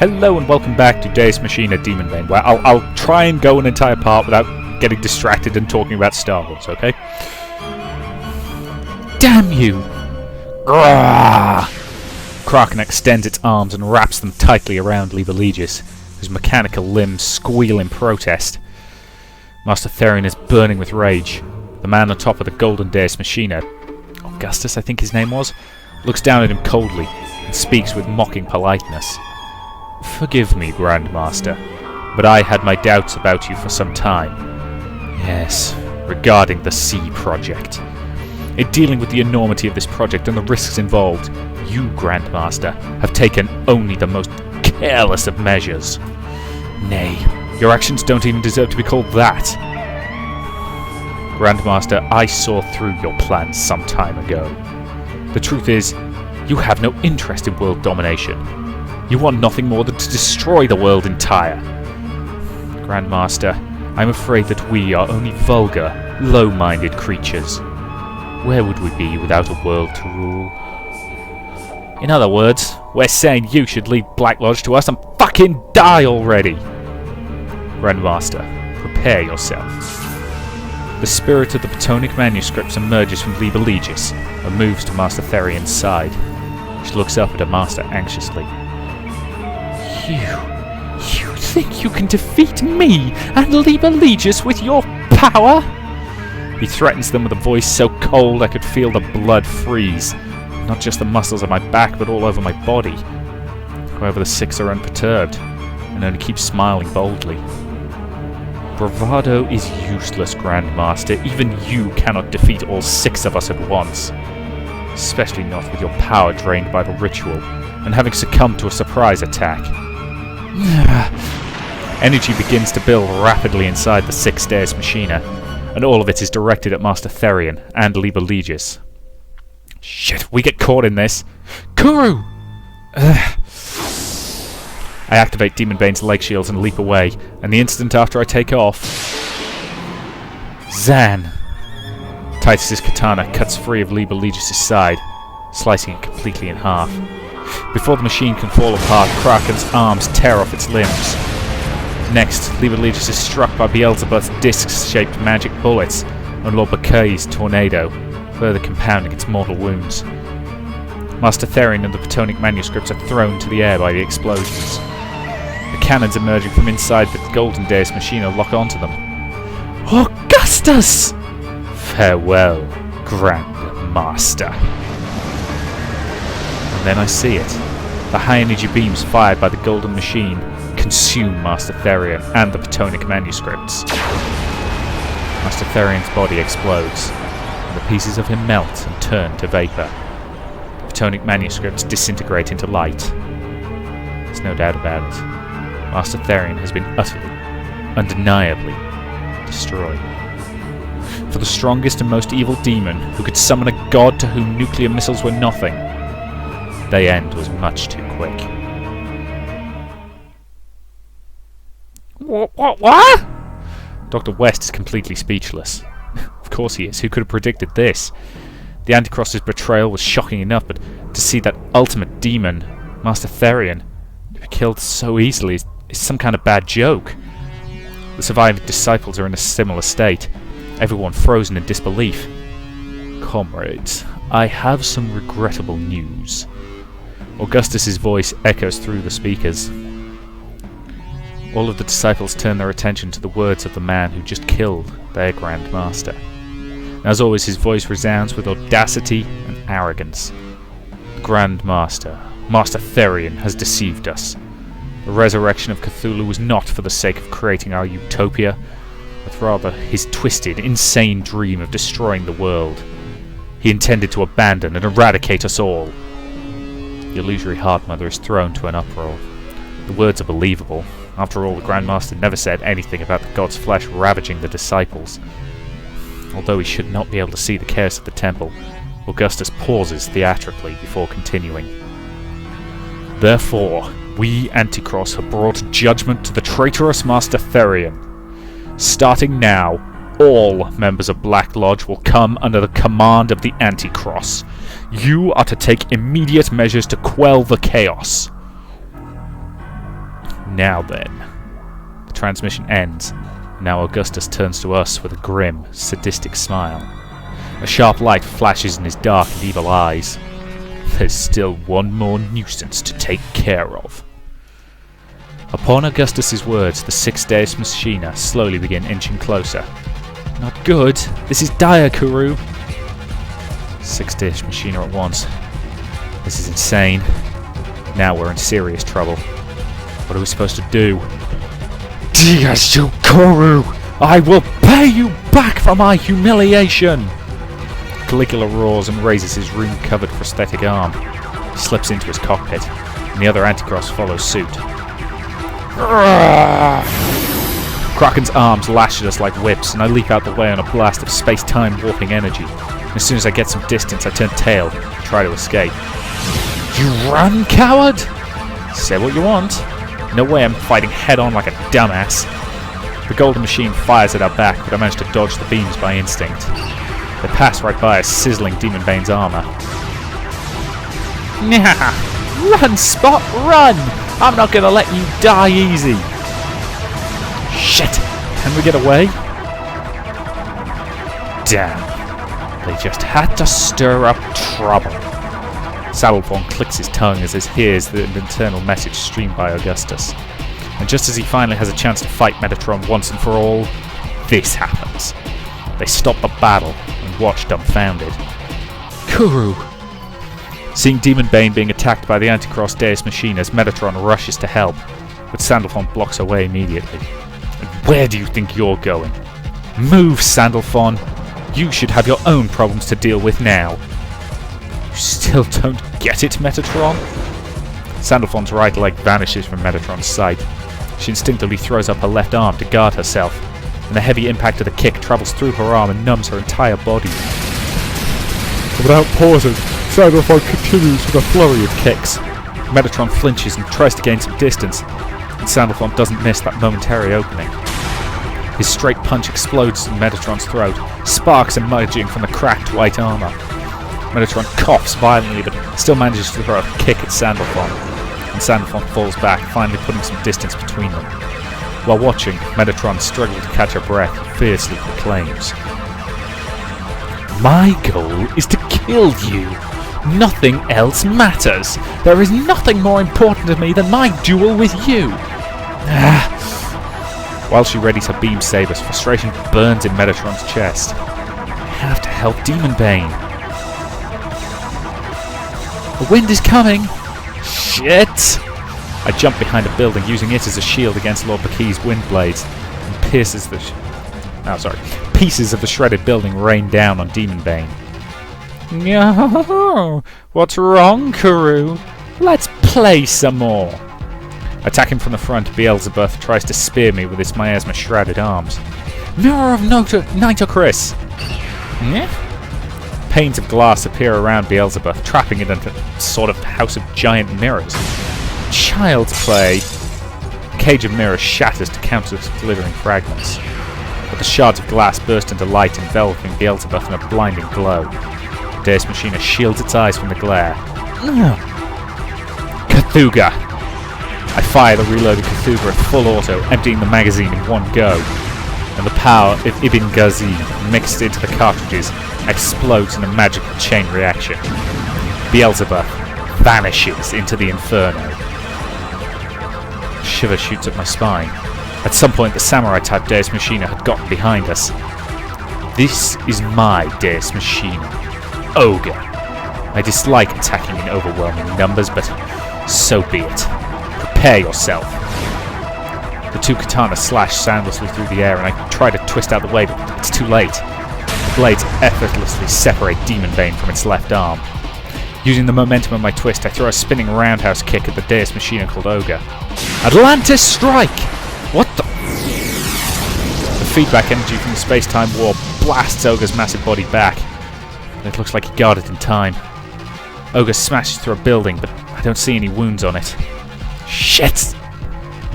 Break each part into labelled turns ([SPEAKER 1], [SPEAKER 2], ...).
[SPEAKER 1] Hello and welcome back to Deus Machina Demonbane, where I'll try and go an entire part without getting distracted and talking about Star Wars, okay? Damn you! Grrrr! Kraken extends its arms and wraps them tightly around Liber Legis, whose mechanical limbs squeal in protest. Master Therion is burning with rage. The man on top of the golden Deus Machina, Augustus I think his name was, looks down at him coldly and speaks with mocking politeness. Forgive me, Grandmaster, but I had my doubts about you for some time. Yes, regarding the Sea Project. In dealing with the enormity of this project and the risks involved, you, Grandmaster, have taken only the most careless of measures. Nay, your actions don't even deserve to be called that. Grandmaster, I saw through your plans some time ago. The truth is, you have no interest in world domination. You want nothing more than to destroy the world entire. Grandmaster, I'm afraid that we are only vulgar, low-minded creatures. Where would we be without a world to rule? In other words, we're saying you should leave Black Lodge to us and fucking die already! Grandmaster, prepare yourself. The spirit of the Platonic manuscripts emerges from Liber Legis and moves to Master Therion's side. She looks up at her master anxiously. You think you can defeat me and Liber Legis with your power? He threatens them with a voice so cold I could feel the blood freeze, not just the muscles of my back but all over my body. However, the six are unperturbed and only keep smiling boldly. Bravado is useless, Grandmaster. Even you cannot defeat all six of us at once. Especially not with your power drained by the ritual and having succumbed to a surprise attack. Energy begins to build rapidly inside the six Deus Machina, and all of it is directed at Master Therion and Liber Legis. Shit, we get caught in this. Kuru! I activate Demonbane's leg shields and leap away, and the instant after I take off... Zan! Titus's katana cuts free of Liber Legis' side, slicing it completely in half. Before the machine can fall apart, Kraken's arms tear off its limbs. Next, Liber Legis is struck by Beelzebub's disc-shaped magic bullets and Lord Bakai's tornado, further compounding its mortal wounds. Master Therion and the Platonic manuscripts are thrown to the air by the explosions. The cannons emerging from inside the golden Deus Machina lock onto them. Augustus! Farewell, Grandmaster. And then I see it. The high-energy beams fired by the golden machine consume Master Therion and the Platonic manuscripts. Master Therion's body explodes, and the pieces of him melt and turn to vapor. The Platonic manuscripts disintegrate into light. There's no doubt about it. Master Therion has been utterly, undeniably destroyed. For the strongest and most evil demon who could summon a god to whom nuclear missiles were nothing, the end was much too quick. What? Dr. West is completely speechless. Of course he is. Who could have predicted this? The Antichrost's betrayal was shocking enough, but to see that ultimate demon, Master Therion, be killed so easily is some kind of bad joke. The surviving disciples are in a similar state, everyone frozen in disbelief. Comrades, I have some regrettable news. Augustus's voice echoes through the speakers. All of the disciples turn their attention to the words of the man who just killed their Grand Master. As always, his voice resounds with audacity and arrogance. The Grand Master, Master Therion, has deceived us. The resurrection of Cthulhu was not for the sake of creating our utopia, but rather his twisted, insane dream of destroying the world. He intended to abandon and eradicate us all. The illusory Heartmother is thrown to an uproar. The words are believable. After all, the Grandmaster never said anything about the god's flesh ravaging the disciples. Although he should not be able to see the chaos of the temple, Augustus pauses theatrically before continuing. Therefore, we Anticross have brought judgment to the traitorous Master Therion. Starting now, all members of Black Lodge will come under the command of the Anticross. You are to take immediate measures to quell the chaos. Now then. The transmission ends, and now Augustus turns to us with a grim, sadistic smile. A sharp light flashes in his dark and evil eyes. There's still one more nuisance to take care of. Upon Augustus's words, the 6 Deus Machina slowly begin inching closer. Not good. This is dire, Kuru. 6 Deus Machina at once. This is insane. Now we're in serious trouble. What are we supposed to do? Deus Kuru! I will pay you back for my humiliation! Caligula roars and raises his rune-covered prosthetic arm. He slips into his cockpit, and the other Anticross follows suit. Kraken's arms lash at us like whips, and I leap out the way on a blast of space-time warping energy. And as soon as I get some distance, I turn tail and try to escape. You run, coward! Say what you want. No way I'm fighting head-on like a dumbass. The golden machine fires at our back, but I manage to dodge the beams by instinct. They pass right by us, sizzling Demonbane's armor. Nah! Run, Spot, run! I'm not gonna let you die easy! Shit! Can we get away? Damn. They just had to stir up trouble. Saddleform clicks his tongue as he hears the internal message streamed by Augustus. And just as he finally has a chance to fight Metatron once and for all, this happens. They stop the battle and watch dumbfounded. Kuru! Seeing Demonbane being attacked by the Anticross Deus Machinas, Metatron rushes to help, but Sandalphon blocks away immediately. And where do you think you're going? Move, Sandalphon! You should have your own problems to deal with now. You still don't get it, Metatron? Sandalphon's right leg vanishes from Metatron's sight. She instinctively throws up her left arm to guard herself, and the heavy impact of the kick travels through her arm and numbs her entire body. Without pausing, Sandalphon continues with a flurry of kicks. Metatron flinches and tries to gain some distance, and Sandalphon doesn't miss that momentary opening. His straight punch explodes in Metatron's throat, sparks emerging from the cracked white armor. Metatron coughs violently but still manages to throw a kick at Sandalphon, and Sandalphon falls back, finally putting some distance between them. While watching, Metatron struggles to catch her breath and fiercely proclaims, "My goal is to kill you. Nothing else matters. There is nothing more important to me than my duel with you." While she readies her beam sabers, frustration burns in Metatron's chest. I have to help Demonbane. The wind is coming. Shit! I jump behind a building, using it as a shield against Lord Bakey's wind blades, and pieces of the shredded building rain down on Demonbane. No, what's wrong, Kuru? Let's play some more. Attacking from the front, Beelzebub tries to spear me with his miasma-shrouded arms. Mirror of Nitocris! Yeah? Panes of glass appear around Beelzebub, trapping it into a sort of house of giant mirrors. Child's play! The cage of mirrors shatters to countless glittering fragments. But the shards of glass burst into light, enveloping Beelzebub in a blinding glow. The Deus Machina shields its eyes from the glare. Cthugha! I fire the reloaded Cthugha at full auto, emptying the magazine in one go. And the power of Ibn Ghazi mixed into the cartridges explodes in a magical chain reaction. Beelzebub vanishes into the inferno. A shiver shoots up my spine. At some point the samurai-type Deus Machina had gotten behind us. This is my Deus Machina. Ogre. I dislike attacking in overwhelming numbers, but so be it. Prepare yourself. The two katanas slash soundlessly through the air, and I try to twist out the way, but it's too late. The blades effortlessly separate Demonbane from its left arm. Using the momentum of my twist, I throw a spinning roundhouse kick at the Deus Machina called Ogre. Atlantis Strike! What the... The feedback energy from the space-time warp blasts Ogre's massive body back. It looks like he guarded in time. Ogre smashes through a building, but I don't see any wounds on it. Shit!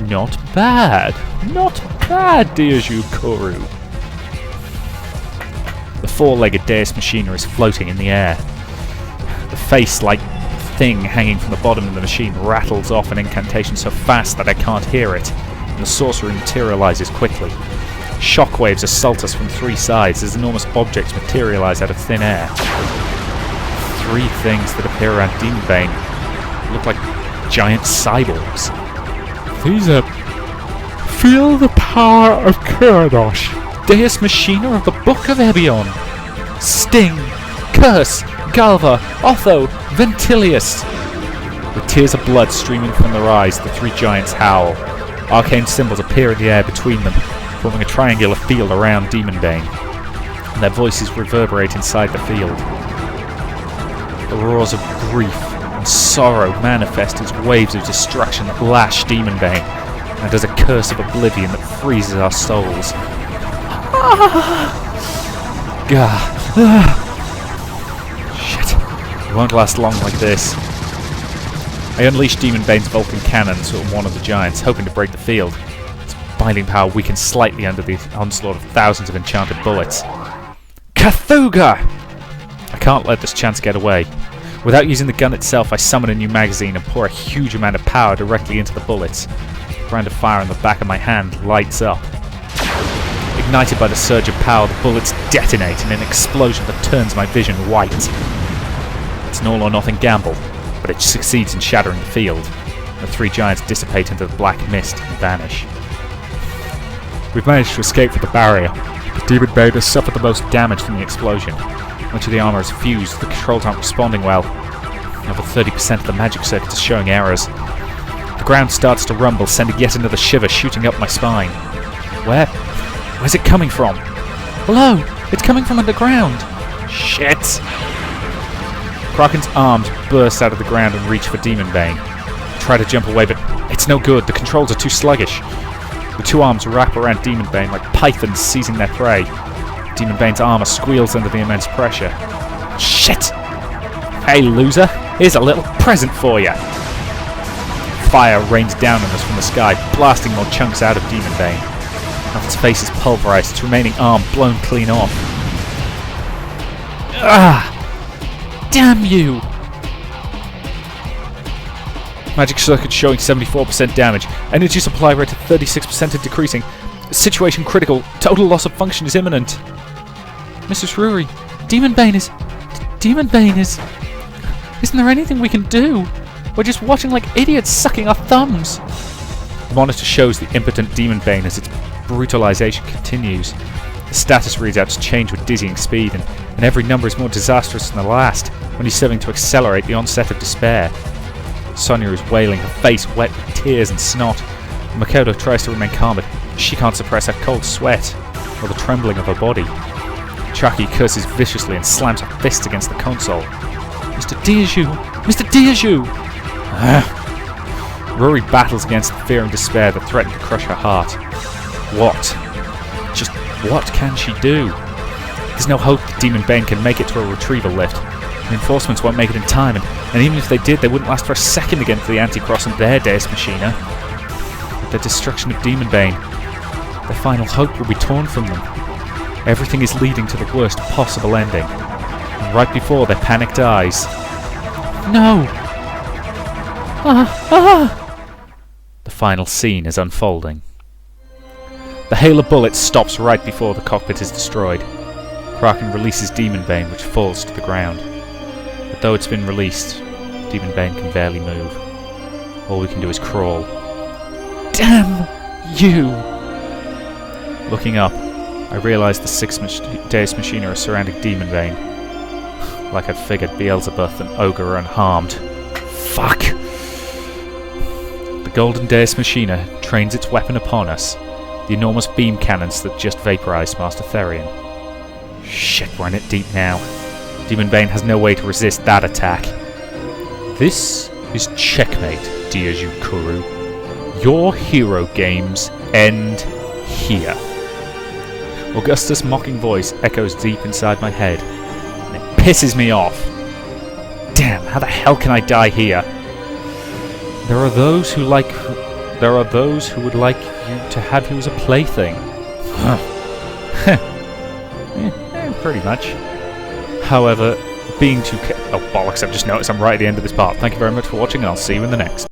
[SPEAKER 1] Not bad. Not bad, Deus Kuru. The four-legged Deus Machina is floating in the air. The face like thing hanging from the bottom of the machine rattles off an incantation so fast that I can't hear it, and the sorcery materializes quickly. Shockwaves assault us from 3 sides as enormous objects materialize out of thin air. 3 things that appear around Demonbane look like giant cyborgs.
[SPEAKER 2] These are... Feel the power of Kuradosh.
[SPEAKER 1] Deus Machina of the Book of Ebion. Sting, Curse, Galva, Otho, Ventilius. With tears of blood streaming from their eyes, the 3 giants howl. Arcane symbols appear in the air between them, forming a triangular field around Demonbane, and their voices reverberate inside the field. The roars of grief and sorrow manifest as waves of destruction that lash Demonbane, and as a curse of oblivion that freezes our souls. Shit, it won't last long like this. I unleashed Demonbane's Vulcan cannons at one of the giants, hoping to break the field. Its binding power weakened slightly under the onslaught of thousands of enchanted bullets. Cthugha! I can't let this chance get away. Without using the gun itself, I summon a new magazine and pour a huge amount of power directly into the bullets. The brand of fire on the back of my hand lights up. Ignited by the surge of power, the bullets detonate in an explosion that turns my vision white. It's an all-or-nothing gamble, but it succeeds in shattering the field. The 3 giants dissipate into the black mist and vanish.
[SPEAKER 2] We've managed to escape from the barrier. The Demonbane has suffered the most
[SPEAKER 1] Damage from the explosion. Much of the armor is fused, the controls aren't responding well. Over 30% of the magic circuit is showing errors. The ground starts to rumble, sending yet another shiver shooting up my spine. Where's it coming from? Below! It's coming from underground! Shit! Kraken's arms burst out of the ground and reach for Demonbane. I try to jump away, but it's no good. The controls are too sluggish. The 2 arms wrap around Demonbane like pythons seizing their prey. Demonbane's armor squeals under the immense pressure. Shit! Hey, loser! Here's a little present for you! Fire rains down on us from the sky, blasting more chunks out of Demonbane. Half its face is pulverized, its remaining arm blown clean off. Ah! Damn you! Magic circuit showing 74% damage. Energy supply rate at 36% and decreasing. Situation critical. Total loss of function is imminent. Mrs. Ruri, Demonbane is... Isn't there anything we can do? We're just watching like idiots sucking our thumbs. The monitor shows the impotent Demonbane as its brutalization continues. The status readouts change with dizzying speed, and every number is more disastrous than the last, only serving to accelerate the onset of despair. Sonia is wailing, her face wet with tears and snot. Makoto tries to remain calm, but she can't suppress her cold sweat, or the trembling of her body. Chucky curses viciously and slams her fists against the console. Mr. Diaju! Mr. Diaju! Rory battles against the fear and despair that threaten to crush her heart. Just what can she do? There's no hope that Demonbane can make it to a retrieval lift. Reinforcements won't make it in time, and even if they did, they wouldn't last for a second against the Anticross and their Deus Machina. With the destruction of Demonbane, their final hope will be torn from them. Everything is leading to the worst possible ending. And right before their panicked eyes... No! The final scene is unfolding. The hail of bullets stops right before the cockpit is destroyed. Kraken releases Demonbane, which falls to the ground. But though it's been released, Demonbane can barely move. All we can do is crawl. Damn you! Looking up, I realise the 6 Deus Machina are surrounding Demonbane. Like I'd figured, Beelzebub and Ogre are unharmed. Fuck! The Golden Deus Machina trains its weapon upon us, the enormous beam cannons that just vaporized Master Therion. Shit, we're in it deep now. Demonbane has no way to resist that attack. This is checkmate, Diaju Kuru. Your hero games end here. Augustus' mocking voice echoes deep inside my head, and it pisses me off. Damn, how the hell can I die here? There are those who would like you to have you as a plaything. Pretty much. However, being too oh bollocks, I've just noticed I'm right at the end of this part. Thank you very much for watching, and I'll see you in the next.